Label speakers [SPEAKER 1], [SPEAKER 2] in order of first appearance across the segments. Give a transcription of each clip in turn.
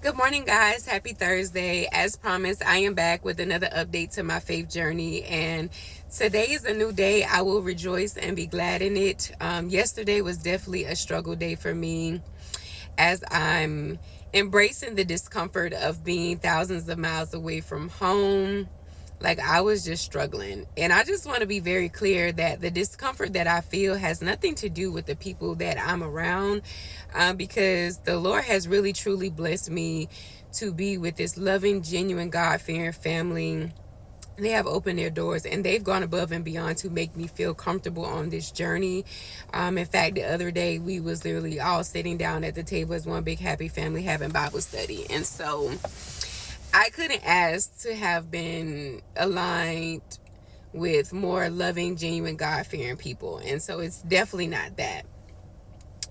[SPEAKER 1] Good morning, guys. Happy Thursday. As promised, I am back with another update to my faith journey. And today is a new day. I will rejoice and be glad in it. Yesterday was definitely a struggle day for me as I'm embracing the discomfort of being thousands of miles away from home. Like, I was just struggling. And I just want to be very clear that the discomfort that I feel has nothing to do with the people that I'm around, because the Lord has really truly blessed me to be with this loving, genuine, God fearing family. They have opened their doors and they've gone above and beyond to make me feel comfortable on this journey. In fact, the other day we was literally all sitting down at the table as one big happy family having Bible study. And so I couldn't ask to have been aligned with more loving, genuine, God fearing people. And so it's definitely not that.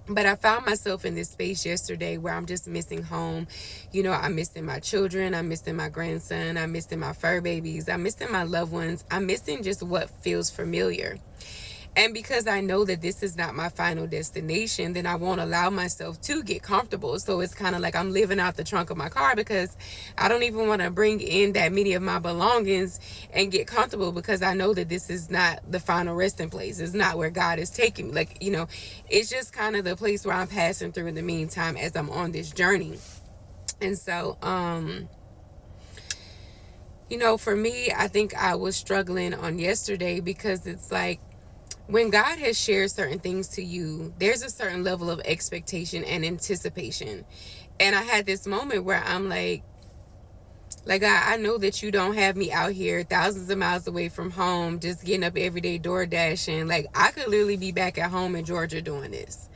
[SPEAKER 1] But I found myself in this space yesterday where I'm just missing home. I'm missing my children. I'm missing my grandson. I'm missing my fur babies. I'm missing my loved ones. I'm missing just what feels familiar. And because I know that this is not my final destination, then I won't allow myself to get comfortable. So it's kind of like I'm living out the trunk of my car because I don't even want to bring in that many of my belongings and get comfortable because I know that this is not the final resting place. It's not where God is taking me. It's just kind of the place where I'm passing through in the meantime as I'm on this journey. And so, for me, I think I was struggling on yesterday because it's like, when God has shared certain things to you, there's a certain level of expectation and anticipation. And I had this moment where I'm like I know that you don't have me out here thousands of miles away from home, just getting up every day door dashing. Like, I could literally be back at home in Georgia doing this.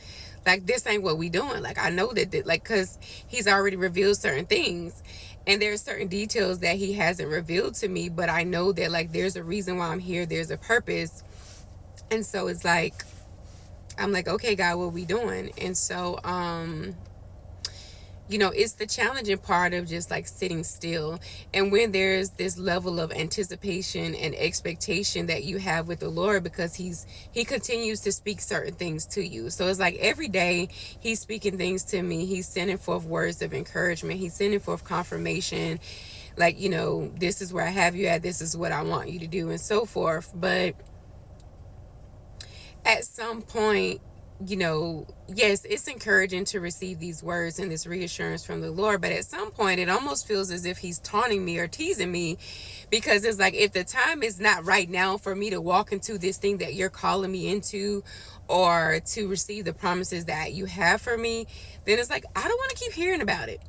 [SPEAKER 1] Like, this ain't what we doing. Like, I know that like, because he's already revealed certain things. And there's certain details that he hasn't revealed to me, but I know that, like, there's a reason why I'm here. There's a purpose. And so it's like, I'm like, okay, God, what we doing? And so, it's the challenging part of just like sitting still. And when there's this level of anticipation and expectation that you have with the Lord, because he continues to speak certain things to you. So it's like every day he's speaking things to me. He's sending forth words of encouragement. He's sending forth confirmation. Like, this is where I have you at. This is what I want you to do, and so forth. But at some point, yes, it's encouraging to receive these words and this reassurance from the Lord, but at some point it almost feels as if he's taunting me or teasing me, because it's like, if the time is not right now for me to walk into this thing that you're calling me into, or to receive the promises that you have for me, then it's like, I don't want to keep hearing about it.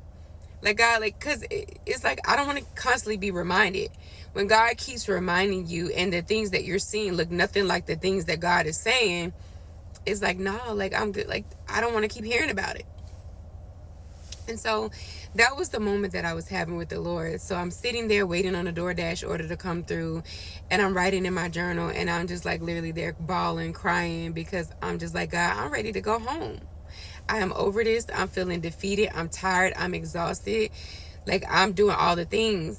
[SPEAKER 1] Like, God, like, because it's like, I don't want to constantly be reminded. When God keeps reminding you and the things that you're seeing look nothing like the things that God is saying, it's like, no, like, I'm good. Like, I don't want to keep hearing about it. And so that was the moment that I was having with the Lord. So I'm sitting there waiting on a DoorDash order to come through, and I'm writing in my journal, and I'm just like literally there bawling, crying, because I'm just like, God, I'm ready to go home. I am over this. I'm feeling defeated. I'm tired. I'm exhausted. Like, I'm doing all the things.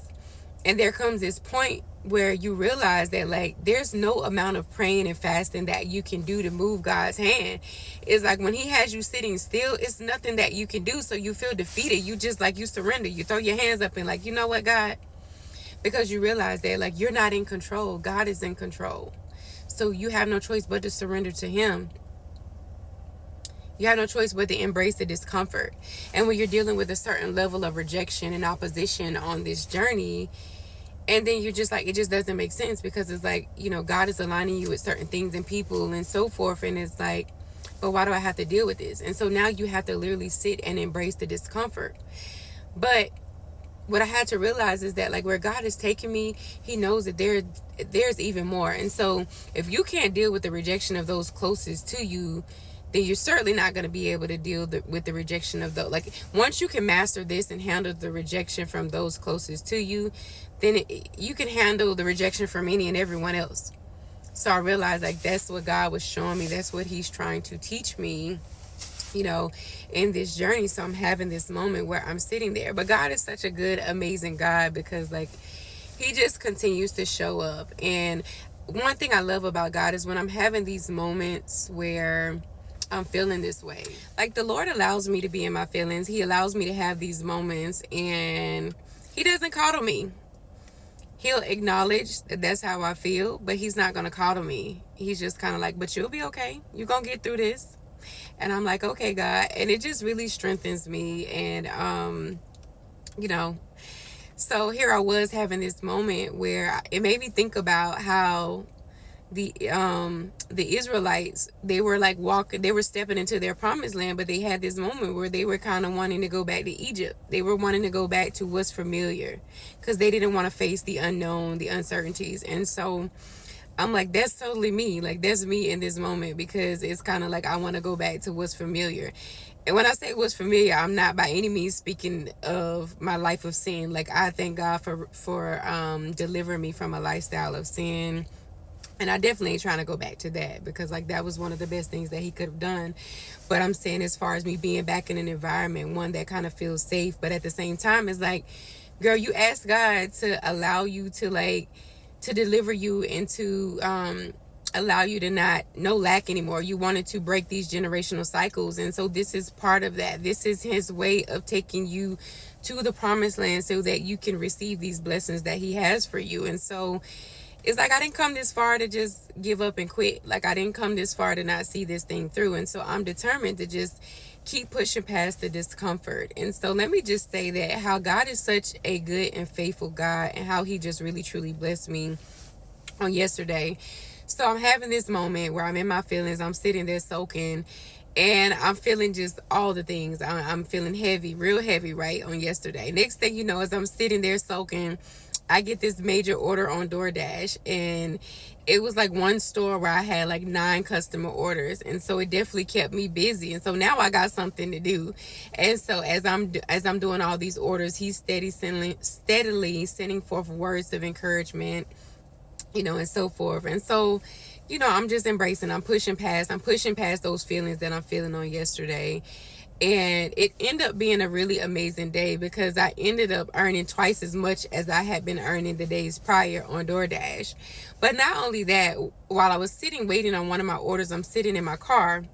[SPEAKER 1] And there comes this point where you realize that, like, there's no amount of praying and fasting that you can do to move God's hand. It's like, when he has you sitting still, it's nothing that you can do. So you feel defeated. You just, like, you surrender. You throw your hands up and like, you know what, God? Because you realize that, like, you're not in control. God is in control. So you have no choice but to surrender to him. You have no choice but to embrace the discomfort. And when you're dealing with a certain level of rejection and opposition on this journey, and then you're just like, it just doesn't make sense, because it's like, God is aligning you with certain things and people and so forth. And it's like, but why do I have to deal with this? And so now you have to literally sit and embrace the discomfort. But what I had to realize is that, like, where God is taking me, he knows that there's even more. And so if you can't deal with the rejection of those closest to you, then you're certainly not going to be able to deal with the rejection of those. Like, once you can master this and handle the rejection from those closest to you, then you can handle the rejection from any and everyone else. So I realized, like, that's what God was showing me. That's what he's trying to teach me, in this journey. So I'm having this moment where I'm sitting there. But God is such a good, amazing God, because, like, he just continues to show up. And one thing I love about God is when I'm having these moments where I'm feeling this way. Like, the Lord allows me to be in my feelings. He allows me to have these moments, and he doesn't coddle me. He'll acknowledge that that's how I feel, but he's not going to coddle me. He's just kind of like, but you'll be okay. You're going to get through this. And I'm like, okay, God. And it just really strengthens me. And, you know, so here I was having this moment where it made me think about how the Israelites, they were like walking, they were stepping into their promised land, but they had this moment where they were kind of wanting to go back to Egypt. They were wanting to go back to what's familiar because they didn't want to face the unknown, the uncertainties. And so I'm like, that's totally me. Like, that's me in this moment, because it's kind of like I want to go back to what's familiar. And when I say what's familiar, I'm not by any means speaking of my life of sin. Like, I thank God for delivering me from a lifestyle of sin. And I definitely ain't trying to go back to that, because like that was one of the best things that he could have done. But I'm saying, as far as me being back in an environment, one that kind of feels safe, but at the same time, it's like, girl, you asked God to allow you to, like, to deliver you and to allow you to not no lack anymore. You wanted to break these generational cycles, and so this is part of that. This is his way of taking you to the promised land so that you can receive these blessings that he has for you. And so it's like I didn't come this far to just give up and quit. Like, I didn't come this far to not see this thing through. And so I'm determined to just keep pushing past the discomfort. And so let me just say that how God is such a good and faithful God, and how he just really truly blessed me on yesterday. So I'm having this moment where I'm in my feelings. I'm sitting there soaking, and I'm feeling just all the things. I'm feeling heavy, real heavy, right, on yesterday. Next thing you know, as I'm sitting there soaking, I get this major order on DoorDash, and it was like one store where I had like 9 customer orders, and so it definitely kept me busy. And so now I got something to do. And so as I'm doing all these orders, he's steadily sending forth words of encouragement, and so forth. And so, I'm just embracing. I'm pushing past those feelings that I'm feeling on yesterday. And it ended up being a really amazing day, because I ended up earning twice as much as I had been earning the days prior on DoorDash. But not only that, while I was sitting waiting on one of my orders, I'm sitting in my car,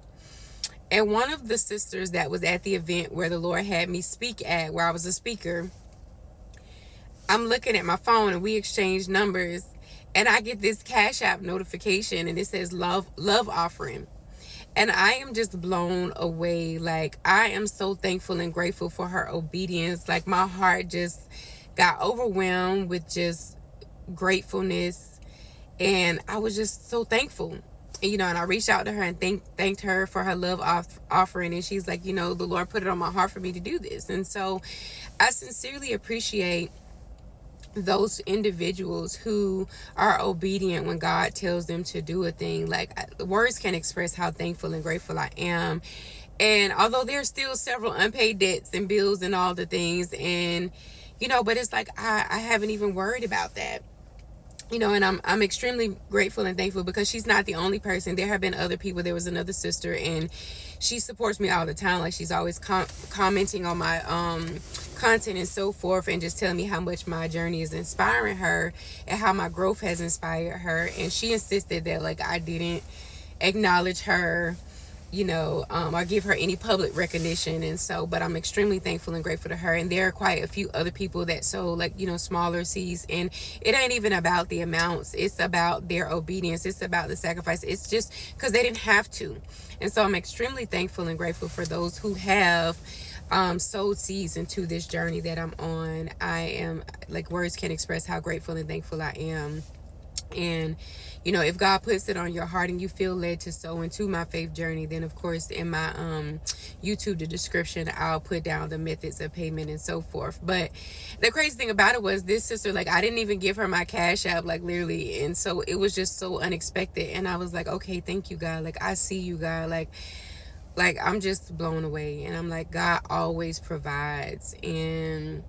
[SPEAKER 1] and one of the sisters that was at the event where the Lord had me speak at, where I was a speaker, I'm looking at my phone, and we exchanged numbers, and I get this Cashapp notification, and it says love offering. And I am just blown away. Like, I am so thankful and grateful for her obedience. Like, my heart just got overwhelmed with just gratefulness. And I was just so thankful. And I reached out to her and thanked her for her love offering. And she's like, the Lord put it on my heart for me to do this. And so I sincerely appreciate those individuals who are obedient when God tells them to do a thing. Like, words can't express how thankful and grateful I am. And although there's still several unpaid debts and bills and all the things, and but it's like I haven't even worried about that. And I'm extremely grateful and thankful, because she's not the only person. There have been other people. There was another sister, and she supports me all the time. Like, she's always commenting on my content and so forth, and just telling me how much my journey is inspiring her, and how my growth has inspired her. And she insisted that, like, I didn't acknowledge her, or give her any public recognition. And so, but I'm extremely thankful and grateful to her. And there are quite a few other people that sow, like, smaller seeds. And it ain't even about the amounts. It's about their obedience. It's about the sacrifice. It's just because they didn't have to. And so I'm extremely thankful and grateful for those who have sowed seeds into this journey that I'm on. I am, like, words can't express how grateful and thankful I am. And if God puts it on your heart and you feel led to sow into my faith journey, then of course in my YouTube, the description, I'll put down the methods of payment and so forth. But the crazy thing about it was, this sister, like, I didn't even give her my Cash App, like, literally. And so it was just so unexpected. And I was like, okay, thank you, God. Like, I see you, God. Like I'm just blown away. And I'm like, God always provides. And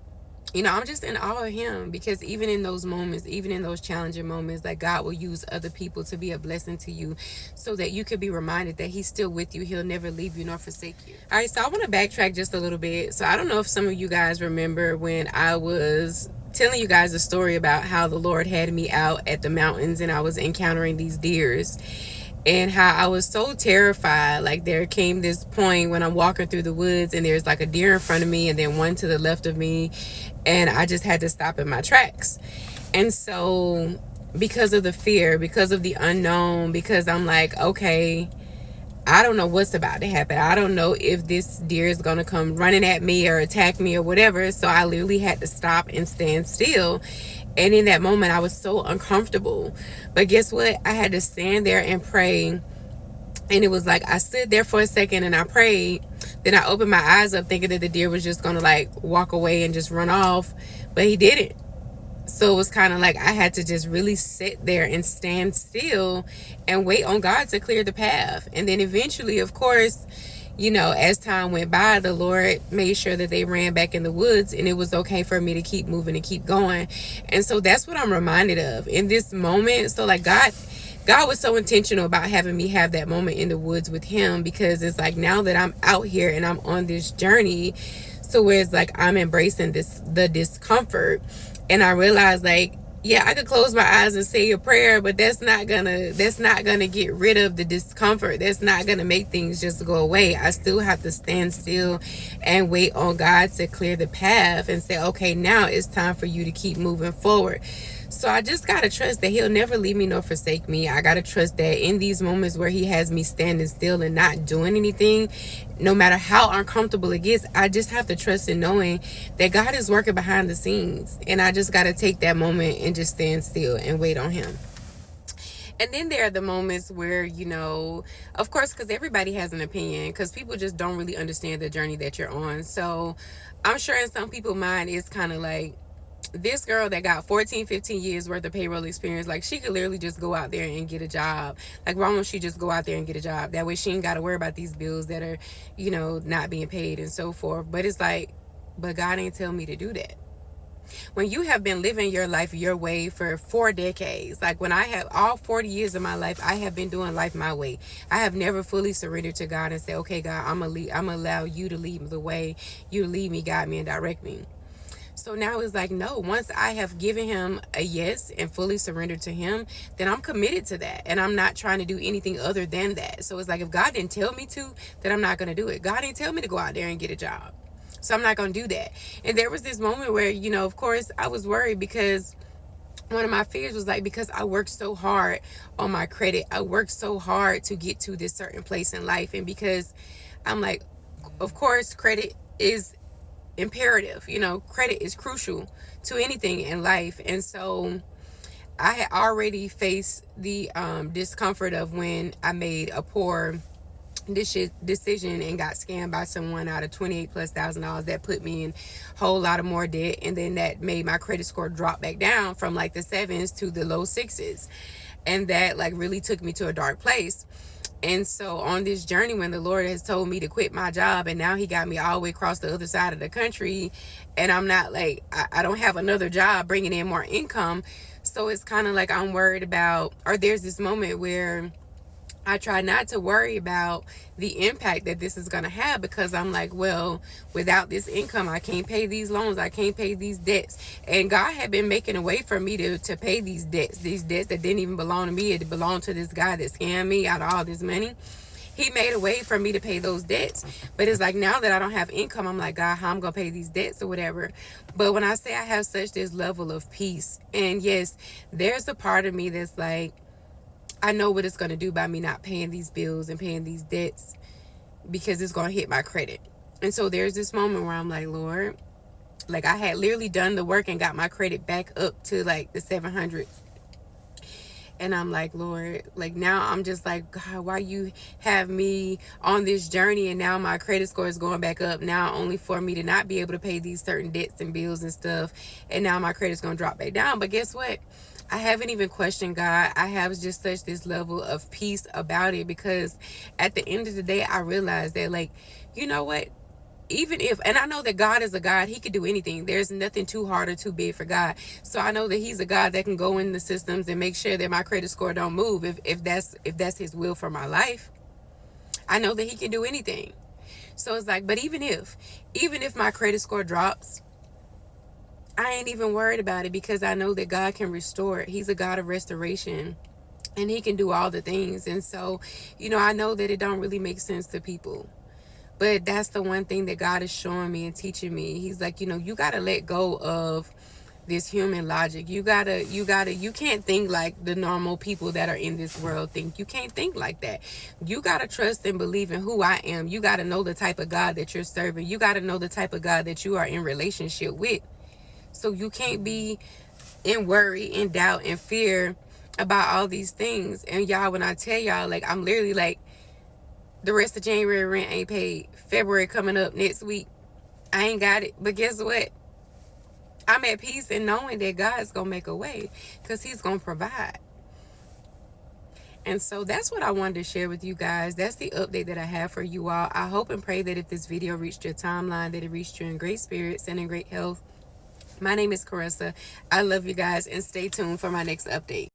[SPEAKER 1] I'm just in awe of him, because even in those moments, even in those challenging moments, like, God will use other people to be a blessing to you, so that you could be reminded that he's still with you. He'll never leave you nor forsake you. All right, so I want to backtrack just a little bit. So I don't know if some of you guys remember when I was telling you guys a story about how the Lord had me out at the mountains, and I was encountering these deers. and how I was so terrified. Like, there came this point when I'm walking through the woods and there's like a deer in front of me and then one to the left of me, and I just had to stop in my tracks. And so, because of the fear, because of the unknown, because I'm like, okay, I don't know what's about to happen. I don't know if this deer is going to come running at me or attack me or whatever. So I literally had to stop and stand still. And in that moment, I was so uncomfortable. But guess what? I had to stand there and pray. And it was like I stood there for a second and I prayed. Then I opened my eyes up thinking that the deer was just going to like walk away and just run off. But he didn't. So it was kind of like I had to just really sit there and stand still and wait on God to clear the path. And then eventually, of course, as time went by, the Lord made sure that they ran back in the woods and it was okay for me to keep moving and keep going. And so that's what I'm reminded of in this moment. So like God was so intentional about having me have that moment in the woods with him, because it's like now that I'm out here and I'm on this journey, so where it's like I'm embracing the discomfort. And I realized, like, yeah, I could close my eyes and say a prayer, but that's not gonna get rid of the discomfort. That's not gonna make things just go away. I still have to stand still and wait on God to clear the path and say, okay, now it's time for you to keep moving forward. So I just gotta trust that he'll never leave me nor forsake me. I gotta trust that in these moments where he has me standing still and not doing anything, no matter how uncomfortable it gets, I just have to trust in knowing that God is working behind the scenes. And I just gotta take that moment and just stand still and wait on him. And then there are the moments where, of course, because everybody has an opinion, because people just don't really understand the journey that you're on. So I'm sure in some people's mind it's kind of like, this girl that got 14, 15 years worth of payroll experience, like, she could literally just go out there and get a job. Like, why won't she just go out there and get a job? That way she ain't got to worry about these bills that are, not being paid and so forth. But it's like, but God ain't tell me to do that. When you have been living your life your way for 4 decades, like when I have all 40 years of my life, I have been doing life my way. I have never fully surrendered to God and said, okay, God, I'm gonna allow you to lead the way. You lead me, guide me, and direct me. So now it's like, no, once I have given him a yes and fully surrendered to him, then I'm committed to that. And I'm not trying to do anything other than that. So it's like, if God didn't tell me to, then I'm not going to do it. God didn't tell me to go out there and get a job. So I'm not going to do that. And there was this moment where, of course, I was worried because one of my fears was like, because I worked so hard on my credit, I worked so hard to get to this certain place in life. And because I'm like, of course, credit is imperative. Credit is crucial to anything in life. And so I had already faced the discomfort of when I made a poor decision and got scammed by someone out of $28,000+ that put me in a whole lot of more debt, and then that made my credit score drop back down from like the sevens to the low sixes, and that like really took me to a dark place. And so on this journey, when the Lord has told me to quit my job, and now he got me all the way across the other side of the country, and I'm not like, I don't have another job bringing in more income. So it's kind of like I'm worried about, or there's this moment where I try not to worry about the impact that this is going to have, because I'm like, well, without this income, I can't pay these loans. I can't pay these debts. And God had been making a way for me to pay these debts that didn't even belong to me. It belonged to this guy that scammed me out of all this money. He made a way for me to pay those debts. But it's like, now that I don't have income, I'm like, God, how I'm going to pay these debts or whatever. But when I say I have such this level of peace, and yes, there's a part of me that's like, I know what it's going to do by me not paying these bills and paying these debts, because it's going to hit my credit. And so there's this moment where I'm like, Lord, like I had literally done the work and got my credit back up to like the 700s. And I'm like, Lord, like now I'm just like, God, why you have me on this journey, and now my credit score is going back up now, only for me to not be able to pay these certain debts and bills and stuff. And now my credit's going to drop back down. But guess what? I haven't even questioned God. I have just such this level of peace about it, because at the end of the day, I realized that, like, you know what? Even if, and I know that God is a God, he could do anything. There's nothing too hard or too big for God. So I know that he's a God that can go in the systems and make sure that my credit score don't move if that's his will for my life. I know that he can do anything. So it's like, but even if my credit score drops, I ain't even worried about it, because I know that God can restore it. He's a God of restoration. and he can do all the things. And so, I know that it don't really make sense to people, but that's the one thing that God is showing me and teaching me. He's like, you got to let go of this human logic. You can't think like the normal people that are in this world think. You can't think like that. You got to trust and believe in who I am. You got to know the type of God that you're serving. You got to know the type of God that you are in relationship with. So you can't be in worry and doubt and fear about all these things. And y'all, when I tell y'all, like, I'm literally like, the rest of January rent ain't paid. February coming up next week, I ain't got it. But guess what? I'm at peace in knowing that God's gonna make a way, because he's gonna provide. And so that's what I wanted to share with you guys. That's the update that I have for you all. I hope and pray that if this video reached your timeline, that it reached you in great spirits and in great health. My name is Caressa. I love you guys, and stay tuned for my next update.